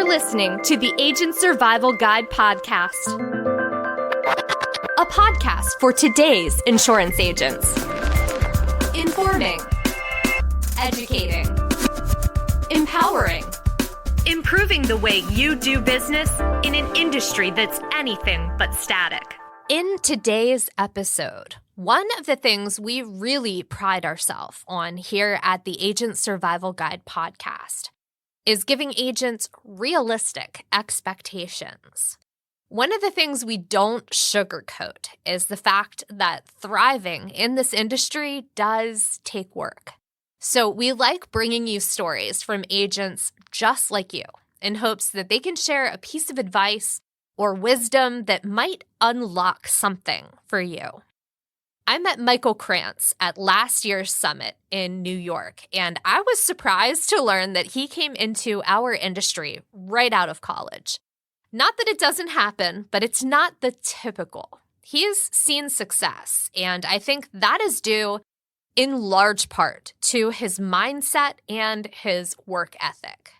listening to the Agent Survival Guide podcast, a podcast for today's insurance agents. Informing, educating, empowering, improving the way you do business in an industry that's anything but static. In today's episode, one of the things we really pride ourselves on here at the Agent Survival Guide podcast is giving agents realistic expectations. One of the things we don't sugarcoat is the fact that thriving in this industry does take work. So we like bringing you stories from agents just like you in hopes that they can share a piece of advice or wisdom that might unlock something for you. I met Michael Krantz at last year's summit in New York, and I was surprised to learn that he came into our industry right out of college. Not that it doesn't happen, but it's not the typical. He's seen success, and I think that is due in large part to his mindset and his work ethic.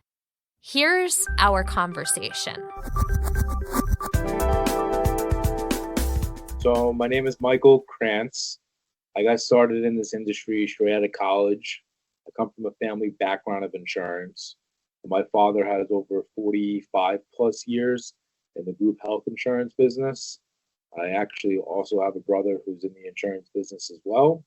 Here's our conversation. So my name is Michael Krantz. I got started in this industry straight out of college. I come from a family background of insurance. My father has over 45 plus years in the group health insurance business. I actually also have a brother who's in the insurance business as well.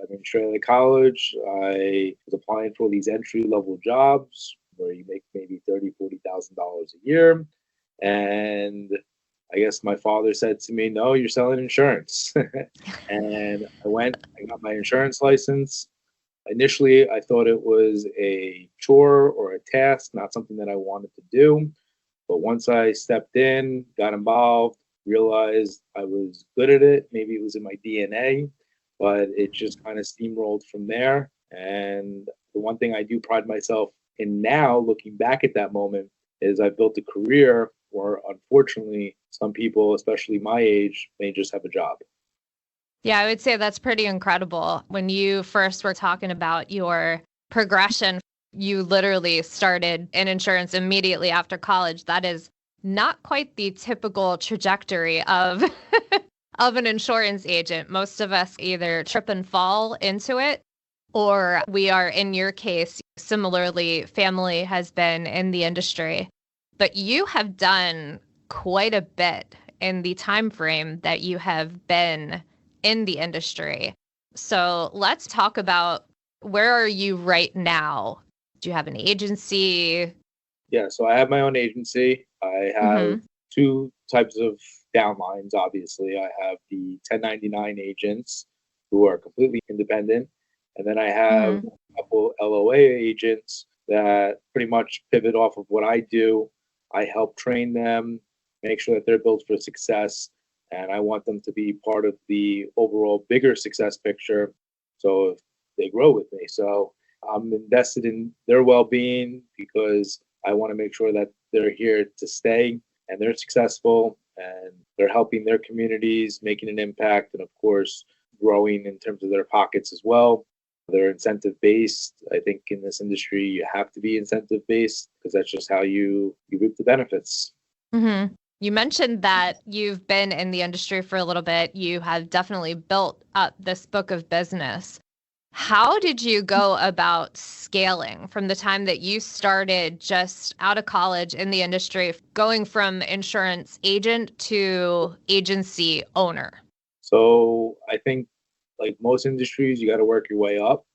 I mean, straight out of college, I was applying for these entry-level jobs where you make maybe $30,000, $40,000 a year. And I guess my father said to me, no, you're selling insurance. And I got my insurance license. Initially, I thought it was a chore or a task, not something that I wanted to do. But once I stepped in, got involved, realized I was good at it. Maybe it was in my DNA, but it just kind of steamrolled from there. And the one thing I do pride myself in now, looking back at that moment, is I built a career where, unfortunately, some people, especially my age, may just have a job. Yeah, I would say that's pretty incredible. When you first were talking about your progression, you literally started in insurance immediately after college. That is not quite the typical trajectory of of an insurance agent. Most of us either trip and fall into it, or we are, in your case, similarly, family has been in the industry. But you have done quite a bit in the time frame that you have been in the industry. So let's talk about, where are you right now? Do you have an agency? Yeah, so I have my own agency. I have two types of downlines, obviously. I have the 1099 agents who are completely independent. And then I have a couple LOA agents that pretty much pivot off of what I do. I help train them, make sure that they're built for success, and I want them to be part of the overall bigger success picture so they grow with me. So I'm invested in their well-being because I want to make sure that they're here to stay and they're successful and they're helping their communities, making an impact, and of course, growing in terms of their pockets as well. They're incentive-based. I think in this industry, you have to be incentive-based because that's just how you reap the benefits. Mm-hmm. You mentioned that you've been in the industry for a little bit. You have definitely built up this book of business. How did you go about scaling from the time that you started just out of college in the industry, going from insurance agent to agency owner? So I think, like most industries, you got to work your way up.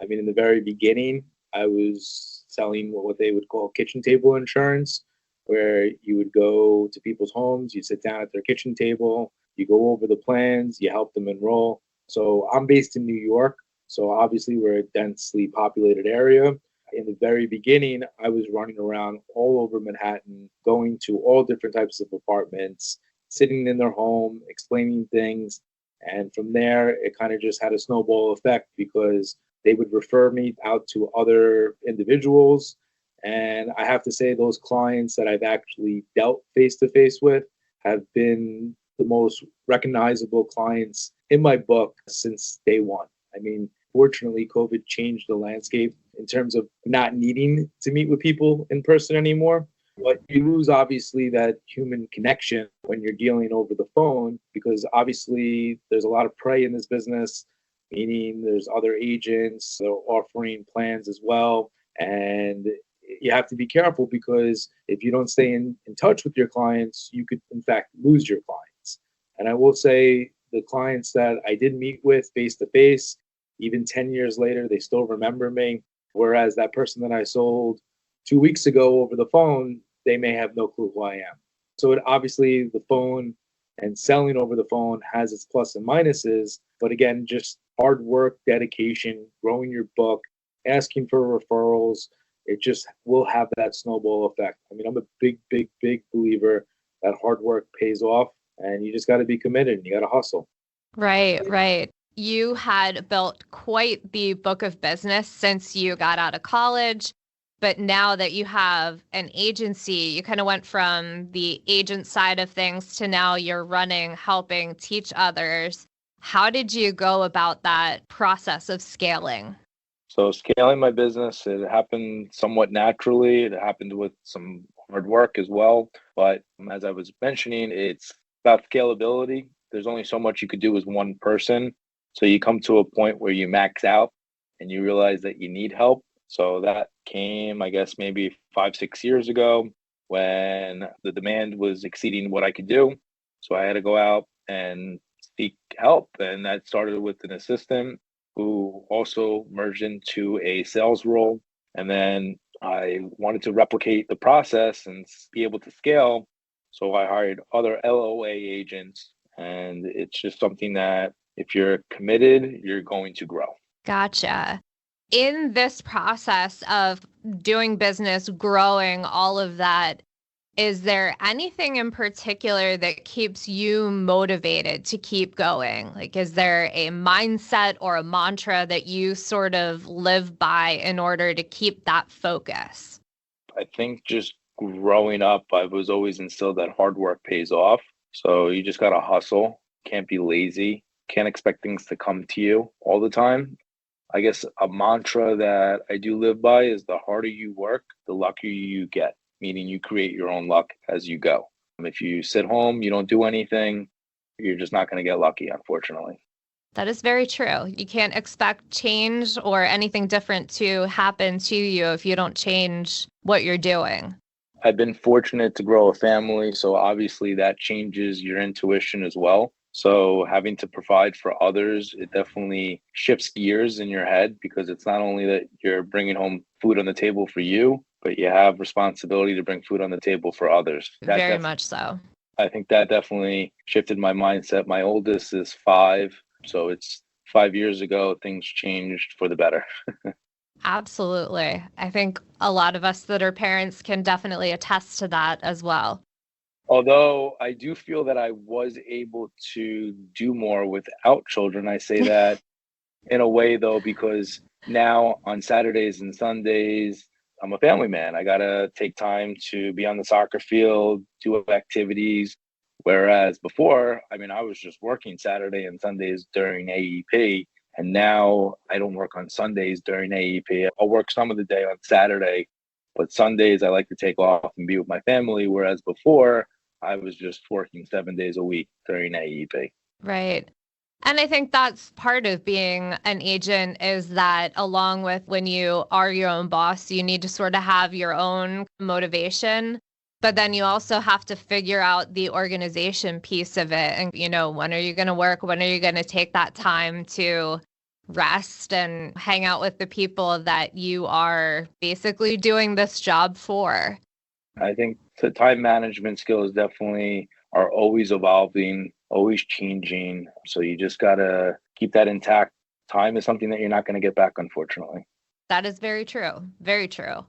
I mean, in the very beginning, I was selling what they would call kitchen table insurance, where you would go to people's homes, you sit down at their kitchen table, you go over the plans, you help them enroll. So I'm based in New York, so obviously we're a densely populated area. In the very beginning, I was running around all over Manhattan, going to all different types of apartments, sitting in their home, explaining things. And from there, it kind of just had a snowball effect because they would refer me out to other individuals. And I have to say, those clients that I've actually dealt face to face with have been the most recognizable clients in my book since day one. I mean, fortunately, COVID changed the landscape in terms of not needing to meet with people in person anymore. But you lose obviously that human connection when you're dealing over the phone because obviously there's a lot of prey in this business, meaning there's other agents that are offering plans as well. And you have to be careful because if you don't stay in touch with your clients, you could in fact lose your clients. And I will say the clients that I did meet with face to face, even 10 years later, they still remember me. Whereas that person that I sold 2 weeks ago over the phone, they may have no clue who I am. So obviously the phone and selling over the phone has its plus and minuses. But again, just hard work, dedication, growing your book, asking for referrals, it just will have that snowball effect. I mean, I'm a big, big, big believer that hard work pays off and you just got to be committed and you got to hustle. Right, right. You had built quite the book of business since you got out of college. But now that you have an agency, you kind of went from the agent side of things to now you're running, helping teach others. How did you go about that process of scaling? So scaling my business, it happened somewhat naturally. It happened with some hard work as well. But as I was mentioning, it's about scalability. There's only so much you could do as one person. So you come to a point where you max out and you realize that you need help. So that came, I guess, maybe 5, 6 years ago when the demand was exceeding what I could do. So I had to go out and seek help. And that started with an assistant who also merged into a sales role. And then I wanted to replicate the process and be able to scale. So I hired other LOA agents. And it's just something that if you're committed, you're going to grow. Gotcha. In this process of doing business, growing, all of that, is there anything in particular that keeps you motivated to keep going? Like, is there a mindset or a mantra that you sort of live by in order to keep that focus? I think just growing up, I was always instilled that hard work pays off. So you just got to hustle, can't be lazy, can't expect things to come to you all the time. I guess a mantra that I do live by is the harder you work, the luckier you get, meaning you create your own luck as you go. If you sit home, you don't do anything, you're just not going to get lucky, unfortunately. That is very true. You can't expect change or anything different to happen to you if you don't change what you're doing. I've been fortunate to grow a family, so obviously that changes your intuition as well. So having to provide for others, it definitely shifts gears in your head because it's not only that you're bringing home food on the table for you, but you have responsibility to bring food on the table for others. Very much so. I think that definitely shifted my mindset. My oldest is 5, so it's 5 years ago, things changed for the better. Absolutely. I think a lot of us that are parents can definitely attest to that as well. Although I do feel that I was able to do more without children. I say that in a way, though, because now on Saturdays and Sundays, I'm a family man. I got to take time to be on the soccer field, do activities. Whereas before, I mean, I was just working Saturday and Sundays during AEP. And now I don't work on Sundays during AEP. I'll work some of the day on Saturday, but Sundays I like to take off and be with my family. Whereas before, I was just working 7 days a week during AEP. Right. And I think that's part of being an agent is that along with when you are your own boss, you need to sort of have your own motivation, but then you also have to figure out the organization piece of it. And, when are you going to work? When are you going to take that time to rest and hang out with the people that you are basically doing this job for? I think the time management skills definitely are always evolving, always changing. So you just got to keep that intact. Time is something that you're not going to get back, unfortunately. That is very true. Very true.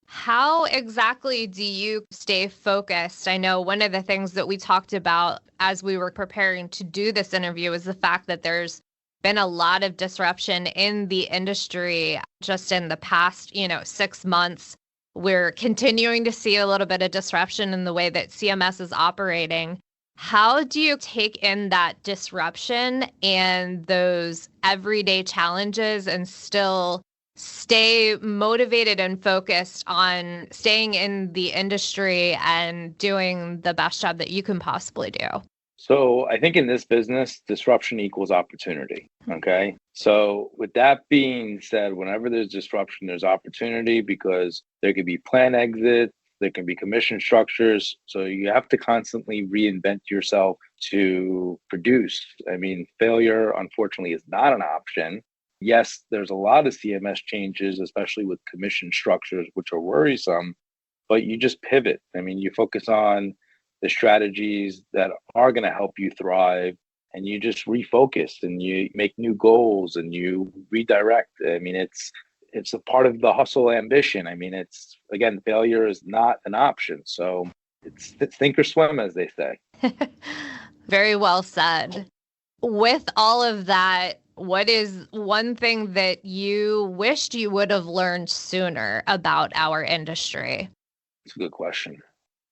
How exactly do you stay focused? I know one of the things that we talked about as we were preparing to do this interview is the fact that there's been a lot of disruption in the industry just in the past, 6 months. We're continuing to see a little bit of disruption in the way that CMS is operating. How do you take in that disruption and those everyday challenges and still stay motivated and focused on staying in the industry and doing the best job that you can possibly do? So I think in this business, disruption equals opportunity. Okay. So with that being said, whenever there's disruption, there's opportunity because there could be plan exits, there can be commission structures. So you have to constantly reinvent yourself to produce. I mean, failure, unfortunately, is not an option. Yes, there's a lot of CMS changes, especially with commission structures, which are worrisome, but you just pivot. I mean, you focus on the strategies that are going to help you thrive, and you just refocus and you make new goals and you redirect. I mean, it's a part of the hustle ambition. I mean, it's, again, failure is not an option. So it's sink or swim, as they say. Very well said. With all of that, what is one thing that you wished you would have learned sooner about our industry? It's a good question.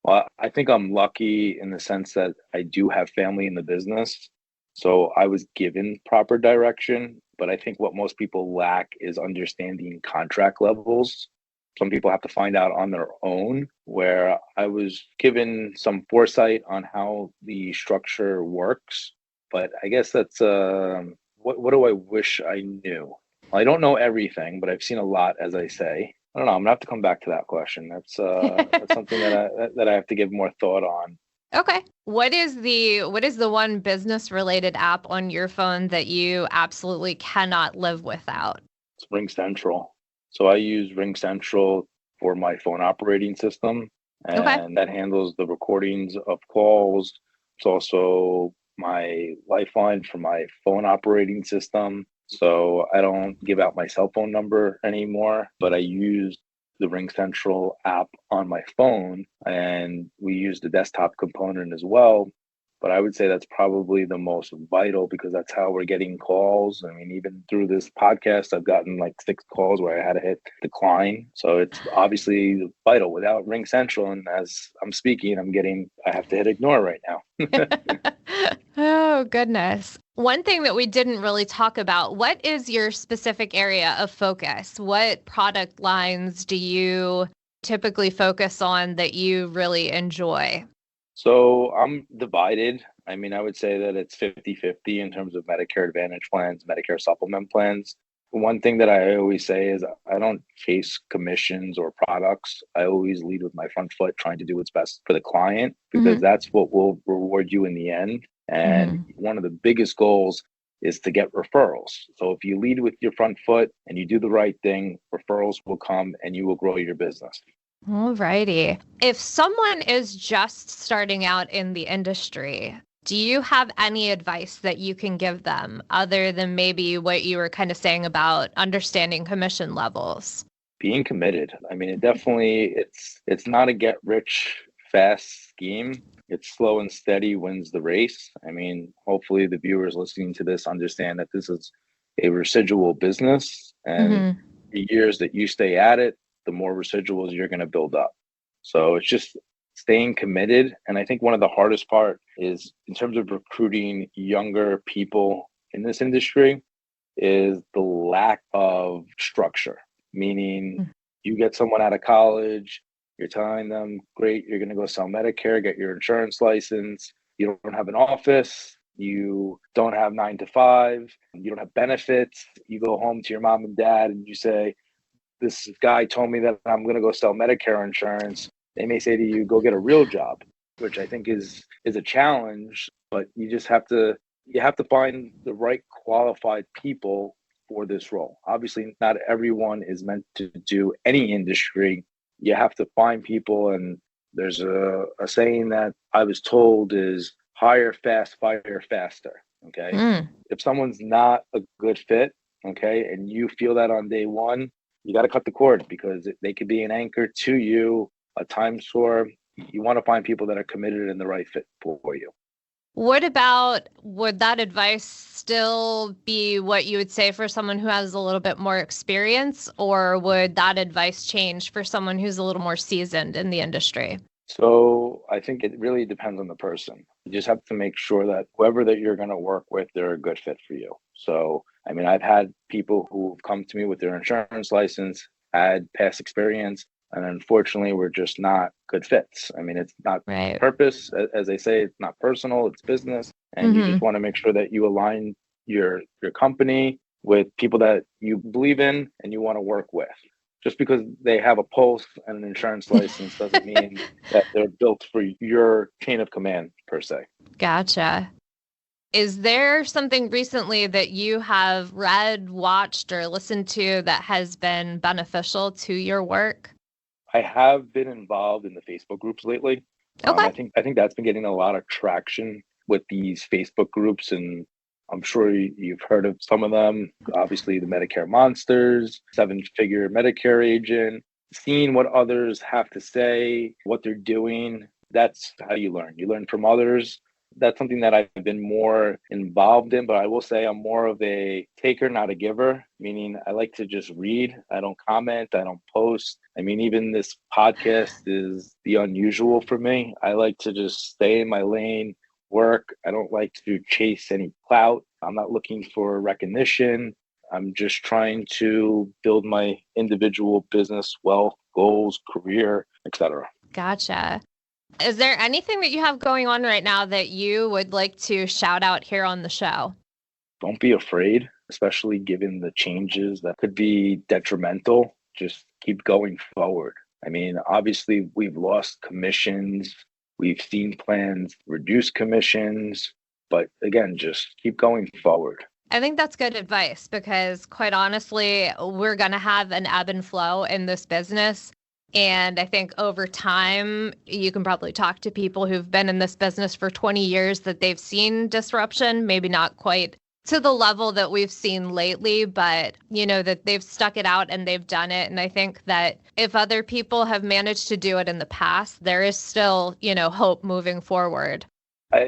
Well, I think I'm lucky in the sense that I do have family in the business. So I was given proper direction, but I think what most people lack is understanding contract levels. Some people have to find out on their own, where I was given some foresight on how the structure works. But I guess that's what do I wish I knew? Well, I don't know everything, but I've seen a lot, as I say. I don't know. I'm gonna have to come back to that question. That's something that I have to give more thought on. Okay. What is the one business related app on your phone that you absolutely cannot live without? It's Ring Central. So I use Ring Central for my phone operating system, and that handles the recordings of calls. It's also my lifeline for my phone operating system. So I don't give out my cell phone number anymore, but I use the Ring Central app on my phone, and we use the desktop component as well. But I would say that's probably the most vital because that's how we're getting calls. I mean, even through this podcast, I've gotten like 6 calls where I had to hit decline. So it's obviously vital. Without Ring Central, and as I'm speaking, I have to hit ignore right now. Oh, goodness. One thing that we didn't really talk about, what is your specific area of focus? What product lines do you typically focus on that you really enjoy? So I'm divided. I mean, I would say that it's 50-50 in terms of Medicare Advantage plans, Medicare supplement plans. One thing that I always say is I don't chase commissions or products. I always lead with my front foot, trying to do what's best for the client, because that's what will reward you in the end. And one of the biggest goals is to get referrals. So if you lead with your front foot and you do the right thing, referrals will come and you will grow your business. All righty. If someone is just starting out in the industry, do you have any advice that you can give them other than maybe what you were kind of saying about understanding commission levels? Being committed. I mean, it's not a get rich fast scheme. It's slow and steady wins the race. I mean, hopefully the viewers listening to this understand that this is a residual business, and the years that you stay at it, the more residuals you're going to build up. So it's just staying committed. And I think one of the hardest part is in terms of recruiting younger people in this industry is the lack of structure, meaning you get someone out of college, you're telling them, great, you're going to go sell Medicare, get your insurance license. You don't have an office. You don't have 9 to 5. You don't have benefits. You go home to your mom and dad and you say, this guy told me that I'm going to go sell Medicare insurance. They may say to you, go get a real job, which I think is a challenge, but you have to find the right qualified people for this role. Obviously, not everyone is meant to do any industry. You have to find people, and there's a saying that I was told is hire fast, fire faster. Okay. If someone's not a good fit, okay, and you feel that on day one, you got to cut the cord because they could be an anchor to you, a time source. You want to find people that are committed and the right fit for you. Would that advice still be what you would say for someone who has a little bit more experience, or would that advice change for someone who's a little more seasoned in the industry? So I think it really depends on the person. You just have to make sure that whoever that you're going to work with, they're a good fit for you. So I mean, I've had people who've come to me with their insurance license, had past experience, and unfortunately, we're just not good fits. I mean, it's not Right. purpose, as they say, it's not personal, it's business, and you Hmm. just want to make sure that you align your company with people that you believe in and you want to work with. Just because they have a pulse and an insurance license doesn't mean that they're built for your chain of command per se. Gotcha. Is there something recently that you have read, watched, or listened to that has been beneficial to your work? I have been involved in the Facebook groups lately. Okay. I think that's been getting a lot of traction with these Facebook groups, and I'm sure you've heard of some of them. Obviously, the Medicare Monsters, seven-figure Medicare agent, seeing what others have to say, what they're doing. That's how you learn. You learn from others. That's something that I've been more involved in, but I will say I'm more of a taker, not a giver, meaning I like to just read. I don't comment, I don't post. I mean, even this podcast is the unusual for me. I like to just stay in my lane, work. I don't like to chase any clout. I'm not looking for recognition. I'm just trying to build my individual business, wealth, goals, career, etc. Gotcha. Is there anything that you have going on right now that you would like to shout out here on the show? Don't be afraid, especially given the changes that could be detrimental. Just keep going forward. I mean, obviously, we've lost commissions. We've seen plans reduce commissions. But again, just keep going forward. I think that's good advice because, quite honestly, we're going to have an ebb and flow in this business. And I think over time, you can probably talk to people who've been in this business for 20 years that they've seen disruption, maybe not quite to the level that we've seen lately, but that they've stuck it out and they've done it. And I think that if other people have managed to do it in the past, there is still, hope moving forward.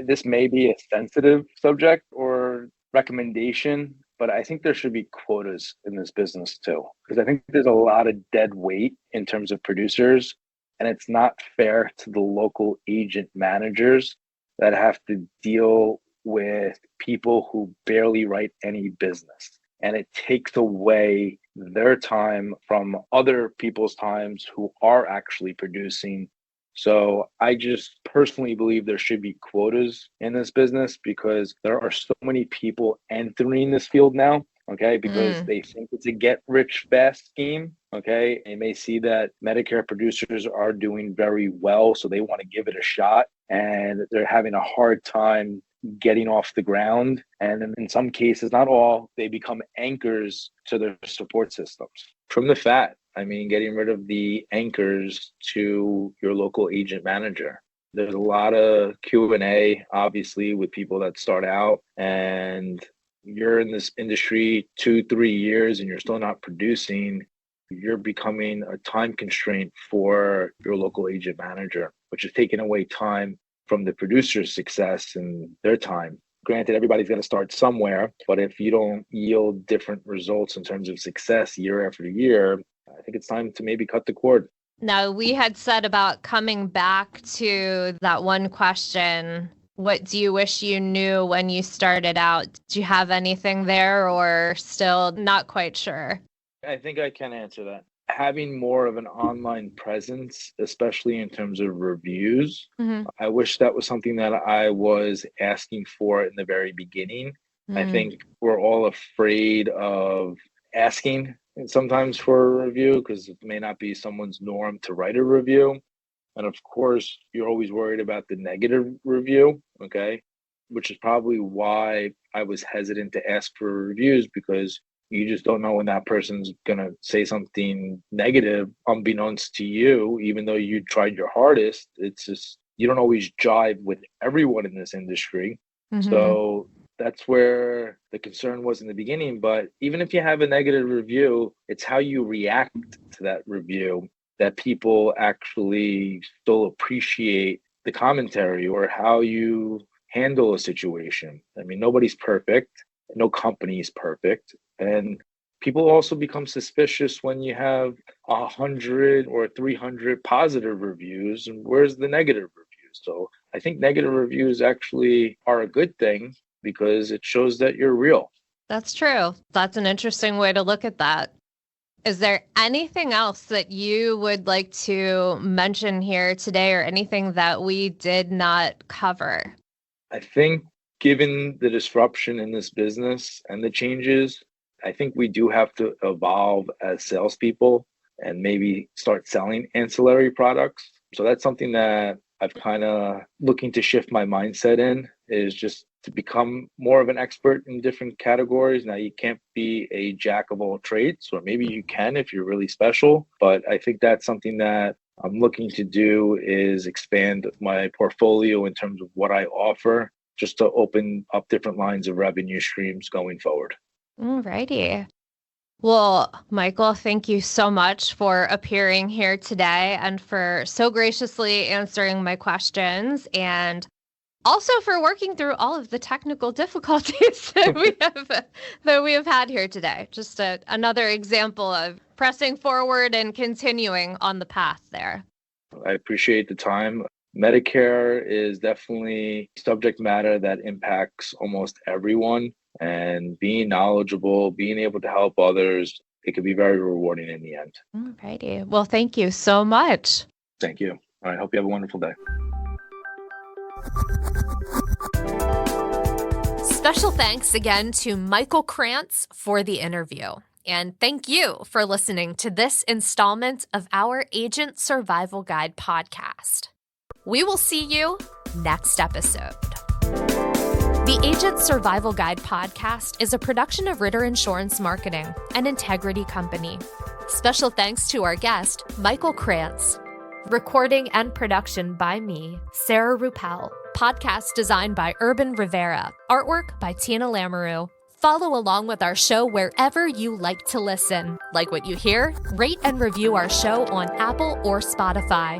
This may be a sensitive subject or recommendation, but I think there should be quotas in this business too, because I think there's a lot of dead weight in terms of producers, and it's not fair to the local agent managers that have to deal with people who barely write any business. And it takes away their time from other people's times who are actually producing. So I just personally believe there should be quotas in this business because there are so many people entering this field now, okay, because they think it's a get rich fast scheme, okay. They may see that Medicare producers are doing very well, so they want to give it a shot, and they're having a hard time getting off the ground. And in some cases, not all, they become anchors to their support systems. Trim the fat. I mean, getting rid of the anchors to your local agent manager. There's a lot of Q&A, obviously, with people that start out, and you're in this industry 2-3 years and you're still not producing. You're becoming a time constraint for your local agent manager, which is taking away time from the producer's success and their time. Granted, everybody's going to start somewhere, but if you don't yield different results in terms of success year after year, I think it's time to maybe cut the cord. Now, we had said about coming back to that one question, what do you wish you knew when you started out? Do you have anything there or still not quite sure? I think I can answer that. Having more of an online presence, especially in terms of reviews, I wish that was something that I was asking for in the very beginning. I think we're all afraid of asking sometimes for a review because it may not be someone's norm to write a review. And of course, you're always worried about the negative review, okay? Which is probably why I was hesitant to ask for reviews, because you just don't know when that person's going to say something negative unbeknownst to you, even though you tried your hardest. It's just, you don't always jive with everyone in this industry. So that's where the concern was in the beginning. But even if you have a negative review, it's how you react to that review that people actually still appreciate the commentary, or how you handle a situation. I mean, nobody's perfect. No company is perfect. And people also become suspicious when you have 100 or 300 positive reviews. And where's the negative reviews? So I think negative reviews actually are a good thing because it shows that you're real. That's true. That's an interesting way to look at that. Is there anything else that you would like to mention here today or anything that we did not cover? I think given the disruption in this business and the changes, I think we do have to evolve as salespeople and maybe start selling ancillary products. So that's something that I've kind of looking to shift my mindset in, is just to become more of an expert in different categories. Now, you can't be a jack of all trades, or maybe you can if you're really special, but I think that's something that I'm looking to do, is expand my portfolio in terms of what I offer, just to open up different lines of revenue streams going forward. Alrighty. Well, Michael, thank you so much for appearing here today and for so graciously answering my questions, and also for working through all of the technical difficulties that we have had here today. Just another example of pressing forward and continuing on the path there. I appreciate the time. Medicare is definitely subject matter that impacts almost everyone, and being knowledgeable, being able to help others, it can be very rewarding in the end. Alrighty. Well, thank you so much. Thank you. All right. Hope you have a wonderful day. Special thanks again to Michael Krantz for the interview. And thank you for listening to this installment of our Agent Survival Guide podcast. We will see you next episode. The Agent Survival Guide podcast is a production of Ritter Insurance Marketing, an integrity company. Special thanks to our guest, Michael Krantz. Recording and production by me, Sarah Ruppel. Podcast designed by Urban Rivera. Artwork by Tina Lamoureux. Follow along with our show wherever you like to listen. Like what you hear? Rate and review our show on Apple or Spotify.